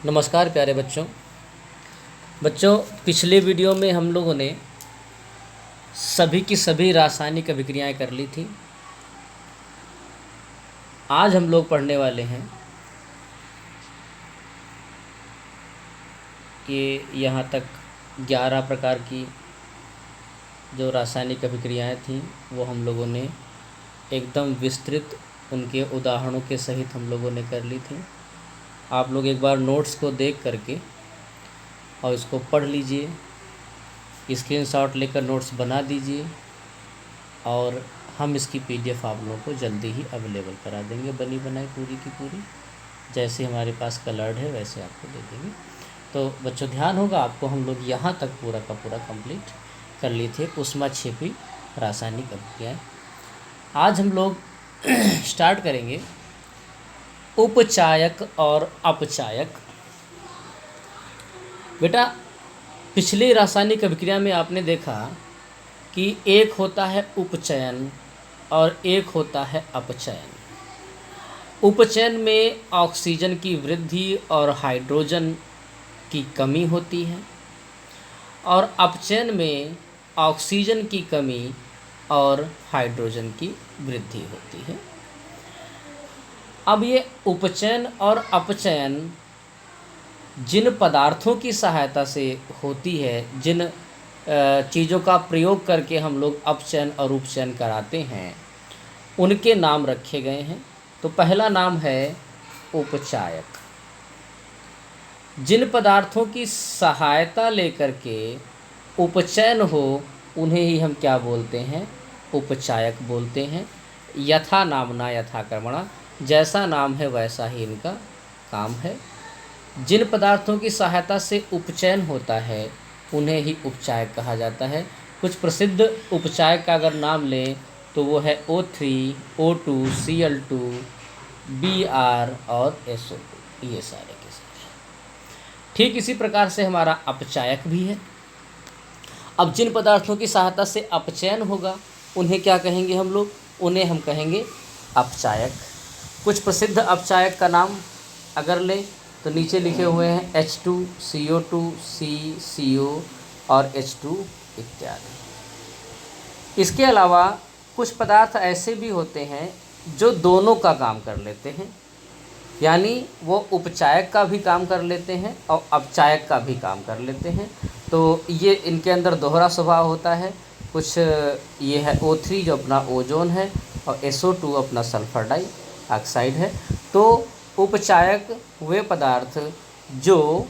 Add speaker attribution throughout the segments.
Speaker 1: नमस्कार प्यारे बच्चों। पिछले वीडियो में हम लोगों ने सभी की सभी रासायनिक अभिक्रियाएं कर ली थी। आज हम लोग पढ़ने वाले हैं कि यहाँ तक 11 प्रकार की जो रासायनिक अभिक्रियाएं थीं वो हम लोगों ने एकदम विस्तृत उनके उदाहरणों के सहित हम लोगों ने कर ली थी। आप लोग एक बार नोट्स को देख करके और इसको पढ़ लीजिए, स्क्रीनशॉट लेकर नोट्स बना दीजिए और हम इसकी पीडीएफ आप लोगों को जल्दी ही अवेलेबल करा देंगे, बनी बनाई पूरी की पूरी। जैसे हमारे पास कलर्ड है वैसे आपको दे देंगे। तो बच्चों ध्यान होगा आपको, हम लोग यहाँ तक पूरा का पूरा कंप्लीट कर लिए थे ऊष्माक्षेपी रासायनिक अभिक्रियाएं। आज हम लोग स्टार्ट करेंगे उपचायक और अपचायक। बेटा पिछली रासायनिक अभिक्रिया में आपने देखा कि एक होता है उपचयन और एक होता है अपचयन। उपचयन में ऑक्सीजन की वृद्धि और हाइड्रोजन की कमी होती है और अपचयन में ऑक्सीजन की कमी और हाइड्रोजन की वृद्धि होती है। अब ये उपचयन और अपचयन जिन पदार्थों की सहायता से होती है, जिन चीज़ों का प्रयोग करके हम लोग अपचयन और उपचयन कराते हैं, उनके नाम रखे गए हैं। तो पहला नाम है उपचायक। जिन पदार्थों की सहायता लेकर के उपचयन हो उन्हें ही हम क्या बोलते हैं? उपचायक बोलते हैं। यथा नामना यथा कर्मणा, जैसा नाम है वैसा ही इनका काम है। जिन पदार्थों की सहायता से उपचयन होता है उन्हें ही उपचायक कहा जाता है। कुछ प्रसिद्ध उपचायक का अगर नाम लें तो वो है O3, O2, Cl2, Br और SO2, ये सारे के सारे। ठीक इसी प्रकार से हमारा अपचायक भी है। अब जिन पदार्थों की सहायता से अपचयन होगा उन्हें क्या कहेंगे हम लोग? उन्हें हम कहेंगे अपचायक। कुछ प्रसिद्ध अपचायक का नाम अगर लें तो नीचे लिखे हुए हैं H2, CO2, CO और H2 इत्यादि। इसके अलावा कुछ पदार्थ ऐसे भी होते हैं जो दोनों का काम कर लेते हैं, यानी वो उपचायक का भी काम कर लेते हैं और अपचायक का भी काम कर लेते हैं। तो ये इनके अंदर दोहरा स्वभाव होता है। कुछ ये है O3 जो अपना ओजोन है और SO2 अपना सल्फर डाइऑक्साइड है। तो उपचायक वे पदार्थ जो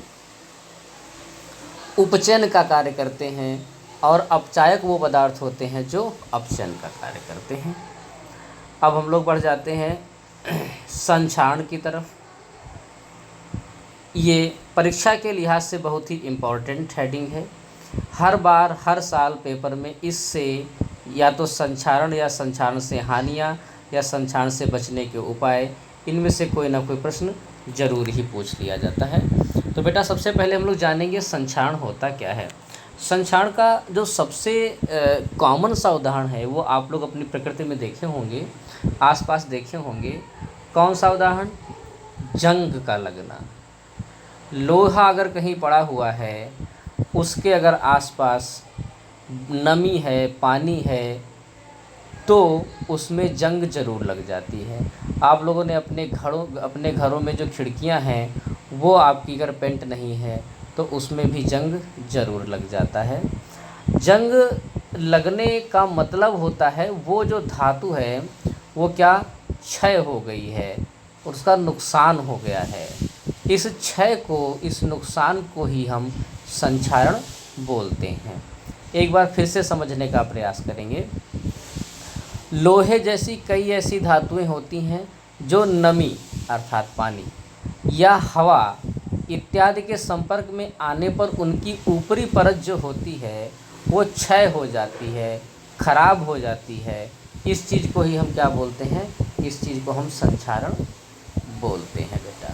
Speaker 1: उपचयन का कार्य करते हैं और अपचायक वो पदार्थ होते हैं जो अपचयन का कार्य करते हैं। अब हम लोग बढ़ जाते हैं संक्षारण की तरफ। ये परीक्षा के लिहाज से बहुत ही इम्पोर्टेंट हेडिंग है। हर बार हर साल पेपर में इससे या तो संक्षारण या संक्षारण से हानियाँ या संक्षारण से बचने के उपाय, इनमें से कोई ना कोई प्रश्न जरूर ही पूछ लिया जाता है। तो बेटा सबसे पहले हम लोग जानेंगे संक्षारण होता क्या है। संक्षारण का जो सबसे कॉमन सा उदाहरण है वो आप लोग अपनी प्रकृति में देखे होंगे, आसपास देखे होंगे। कौन सा उदाहरण? जंग का लगना। लोहा अगर कहीं पड़ा हुआ है, उसके अगर आसपास नमी है, पानी है, तो उसमें जंग ज़रूर लग जाती है। आप लोगों ने अपने घरों में जो खिड़कियां हैं वो आपकी अगर पेंट नहीं है तो उसमें भी जंग ज़रूर लग जाता है। जंग लगने का मतलब होता है वो जो धातु है वो क्या क्षय हो गई है, उसका नुकसान हो गया है। इस क्षय को, इस नुकसान को ही हम संक्षारण बोलते हैं। एक बार फिर से समझने का प्रयास करेंगे। लोहे जैसी कई ऐसी धातुएं होती हैं जो नमी अर्थात पानी या हवा इत्यादि के संपर्क में आने पर उनकी ऊपरी परत जो होती है वो क्षय हो जाती है, खराब हो जाती है। इस चीज़ को ही हम क्या बोलते हैं? इस चीज़ को हम संक्षारण बोलते हैं बेटा।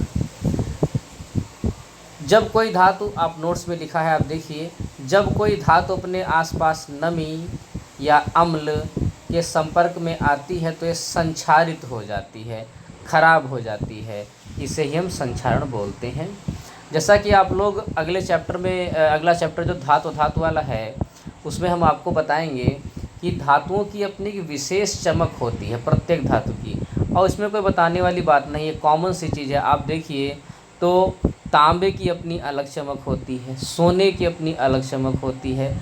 Speaker 1: जब कोई धातु, आप नोट्स में लिखा है आप देखिए, जब कोई धातु अपने आसपास नमी या अम्ल के संपर्क में आती है तो ये संक्षारित हो जाती है, खराब हो जाती है। इसे ही हम संक्षारण बोलते हैं। जैसा कि आप लोग अगले चैप्टर में अगला चैप्टर जो धातु वाला है उसमें हम आपको बताएंगे कि धातुओं की अपनी एक विशेष चमक होती है प्रत्येक धातु की, और इसमें कोई बताने वाली बात नहीं है, कॉमन सी चीज़ है। आप देखिए तो तांबे की अपनी अलग चमक होती है, सोने की अपनी अलग चमक होती है,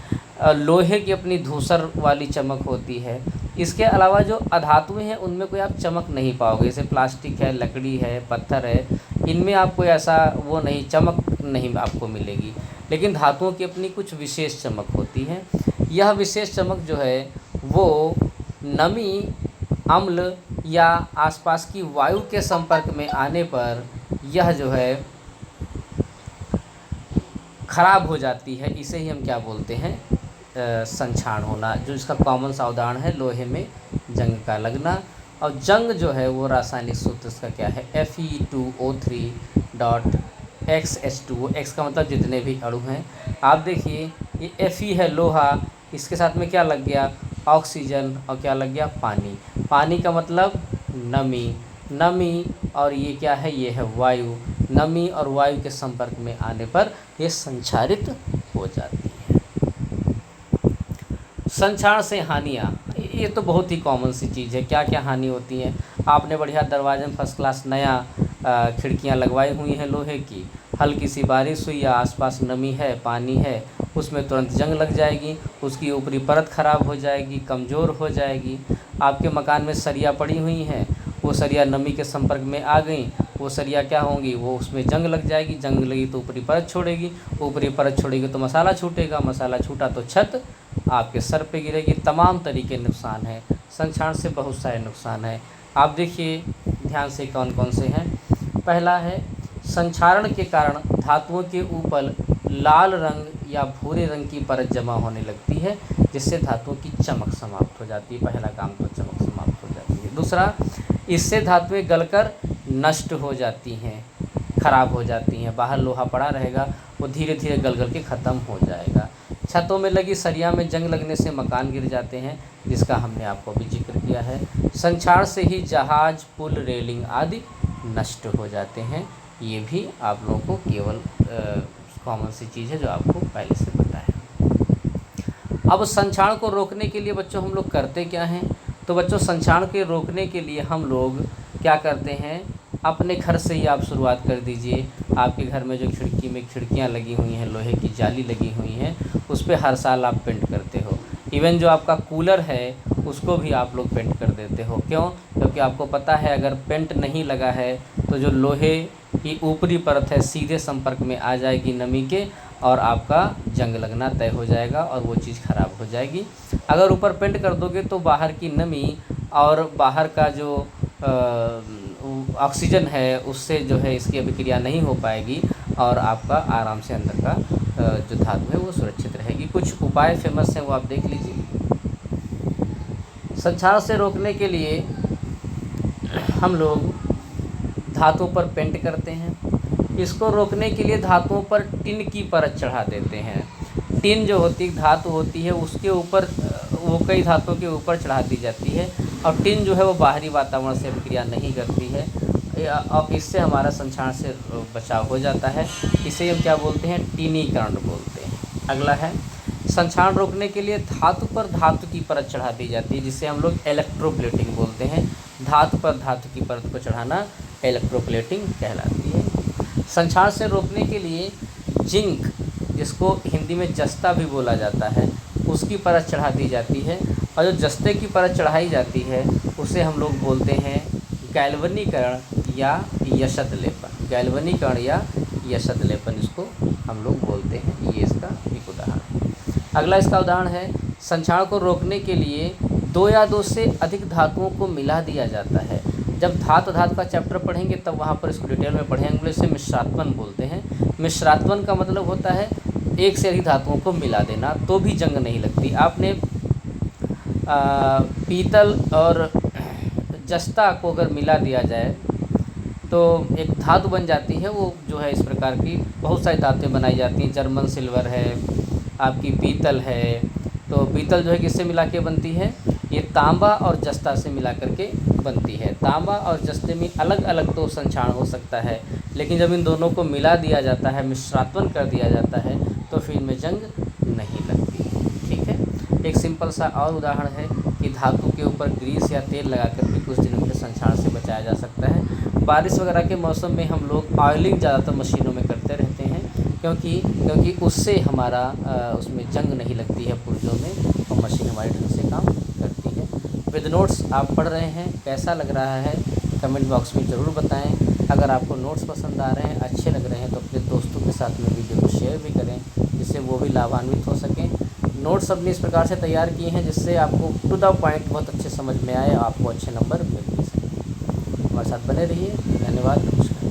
Speaker 1: लोहे की अपनी धूसर वाली चमक होती है। इसके अलावा जो अधातुएं हैं उनमें कोई आप चमक नहीं पाओगे, जैसे प्लास्टिक है, लकड़ी है, पत्थर है, इनमें आपको ऐसा वो नहीं चमक नहीं आपको मिलेगी। लेकिन धातुओं की अपनी कुछ विशेष चमक होती है। यह विशेष चमक जो है वो नमी, अम्ल या आसपास की वायु के संपर्क में आने पर यह जो है खराब हो जाती है। इसे ही हम क्या बोलते हैं, संक्षारण होना। जो इसका कॉमन सा उदाहरण है लोहे में जंग का लगना। और जंग जो है वो रासायनिक सूत्र इसका क्या है, Fe2O3.XH2O। X का मतलब जितने भी अणु हैं। आप देखिए ये Fe है लोहा, इसके साथ में क्या लग गया, ऑक्सीजन, और क्या लग गया, पानी। पानी का मतलब नमी, और ये क्या है, ये है वायु। नमी और वायु के संपर्क में आने पर ये संक्षारित हो जाती है। संक्षारण से हानियाँ, ये तो बहुत ही कॉमन सी चीज़ है। क्या क्या हानि होती है, आपने बढ़िया दरवाजे में फर्स्ट क्लास नया खिड़कियां लगवाई हुई हैं लोहे की, हल्की सी बारिश हुई या आसपास नमी है, पानी है, उसमें तुरंत जंग लग जाएगी, उसकी ऊपरी परत खराब हो जाएगी, कमज़ोर हो जाएगी। आपके मकान में सरिया पड़ी हुई हैं, वो सरिया नमी के संपर्क में आ गई, वो सरिया क्या होंगी, वो उसमें जंग लग जाएगी, जंग लगी तो ऊपरी परत छोड़ेगी, ऊपरी परत छोड़ेगी तो मसाला छूटेगा, मसाला छूटा तो छत आपके सर पे गिरेगी। तमाम तरीके नुकसान है, संक्षारण से बहुत सारे नुकसान हैं। आप देखिए ध्यान से कौन कौन से हैं। पहला है, संक्षारण के कारण धातुओं के ऊपर लाल रंग या भूरे रंग की परत जमा होने लगती है, जिससे धातुओं की चमक समाप्त हो जाती है। पहला काम तो चमक समाप्त हो जाती है। दूसरा, इससे धातुएं गलकर नष्ट हो जाती हैं, खराब हो जाती हैं। बाहर लोहा पड़ा रहेगा, वो धीरे धीरे गल के ख़त्म हो जाएगा। छतों में लगी सरिया में जंग लगने से मकान गिर जाते हैं, जिसका हमने आपको अभी जिक्र किया है। संक्षारण से ही जहाज, पुल, रेलिंग आदि नष्ट हो जाते हैं। ये भी आप लोगों को केवल कॉमन सी चीज़ है जो आपको पहले से पता है। अब संक्षारण को रोकने के लिए बच्चों हम लोग करते क्या हैं, तो बच्चों संक्षारण के रोकने के लिए हम लोग क्या करते हैं, अपने घर से ही आप शुरुआत कर दीजिए। आपके घर में जो खिड़की में खिड़कियां लगी हुई हैं, लोहे की जाली लगी हुई हैं, उस पर हर साल आप पेंट करते हो। इवन जो आपका कूलर है उसको भी आप लोग पेंट कर देते हो। क्यों? क्योंकि आपको पता है अगर पेंट नहीं लगा है तो जो लोहे की ऊपरी परत है सीधे संपर्क में आ जाएगी नमी के, और आपका जंग लगना तय हो जाएगा और वो चीज़ ख़राब हो जाएगी। अगर ऊपर पेंट कर दोगे तो बाहर की नमी और बाहर का जो ऑक्सीजन है उससे जो है इसकी अभिक्रिया नहीं हो पाएगी, और आपका आराम से अंदर का जो धातु है वो सुरक्षित रहेगी। कुछ उपाय फेमस हैं वो आप देख लीजिए। संक्षारण से रोकने के लिए हम लोग धातुओं पर पेंट करते हैं। इसको रोकने के लिए धातुओं पर टिन की परत चढ़ा देते हैं। टिन जो होती धातु होती है उसके ऊपर वो कई धातुओं के ऊपर चढ़ा दी जाती है, और टिन जो है वो बाहरी वातावरण से अभिक्रिया नहीं करती है, और इससे हमारा संक्षारण से बचाव हो जाता है। इसे हम क्या बोलते हैं, टिनीकरण बोलते हैं। अगला है, संक्षारण रोकने के लिए धातु पर धातु की परत चढ़ा दी जाती है, जिसे हम लोग इलेक्ट्रोप्लेटिंग बोलते हैं। धातु पर धातु की परत को चढ़ाना इलेक्ट्रोप्लेटिंग कहलाती है। संक्षारण से रोकने के लिए जिंक, जिसको हिंदी में जस्ता भी बोला जाता है, उसकी परत चढ़ा दी जाती है, और जो जस्ते की परत चढ़ाई जाती है उसे हम लोग बोलते हैं गैल्वनीकरण या यशत लेपन। गैल्वनीकरण या यशत लेपन इसको हम लोग बोलते हैं। ये इसका एक उदाहरण है। अगला इसका उदाहरण है, संक्षारण को रोकने के लिए 2 या 2 से अधिक धातुओं को मिला दिया जाता है। जब धातु का चैप्टर पढ़ेंगे तब वहाँ पर इसको डिटेल में पढ़ेंगे। इसे मिश्रात्वन बोलते हैं। मिश्रात्वन का मतलब होता है एक से अधिक धातुओं को मिला देना, तो भी जंग नहीं लगती। आपने पीतल और जस्ता को अगर मिला दिया जाए तो एक धातु बन जाती है। वो जो है इस प्रकार की बहुत सारी धातुएं बनाई जाती हैं। जर्मन सिल्वर है, आपकी पीतल है। तो पीतल जो है किससे मिला के बनती है, ये तांबा और जस्ता से मिला करके बनती है। तांबा और जस्ते में अलग अलग तो संक्षारण हो सकता है, लेकिन जब इन दोनों को मिला दिया जाता है, मिश्रात्वन कर दिया जाता है, तो फिर इनमें जंग नहीं लगती। ठीक है, एक सिंपल सा और उदाहरण है कि धातु के ऊपर ग्रीस या तेल लगाकर भी कुछ दिनों के लिए संक्षारण से बचाया जा सकता है। बारिश वगैरह के मौसम में हम लोग ऑयलिंग ज़्यादातर मशीनों में करते रहते हैं, क्योंकि उससे हमारा उसमें जंग नहीं लगती है पुर्जों में, और मशीन हमारे ढंग से काम करती है। विद नोट्स आप पढ़ रहे हैं, कैसा लग रहा है कमेंट बॉक्स में ज़रूर बताएं। अगर आपको नोट्स पसंद आ रहे हैं, अच्छे लग रहे हैं, तो अपने दोस्तों के साथ में वीडियो को शेयर भी करें, जिससे वो भी लाभान्वित हो सकें। नोट्स हमने इस प्रकार से तैयार किए हैं जिससे आपको टू द पॉइंट बहुत अच्छे समझ में आए, आपको अच्छे नंबर मिल भी सकें। हमारे साथ बने रहिए। धन्यवाद, नमस्कार।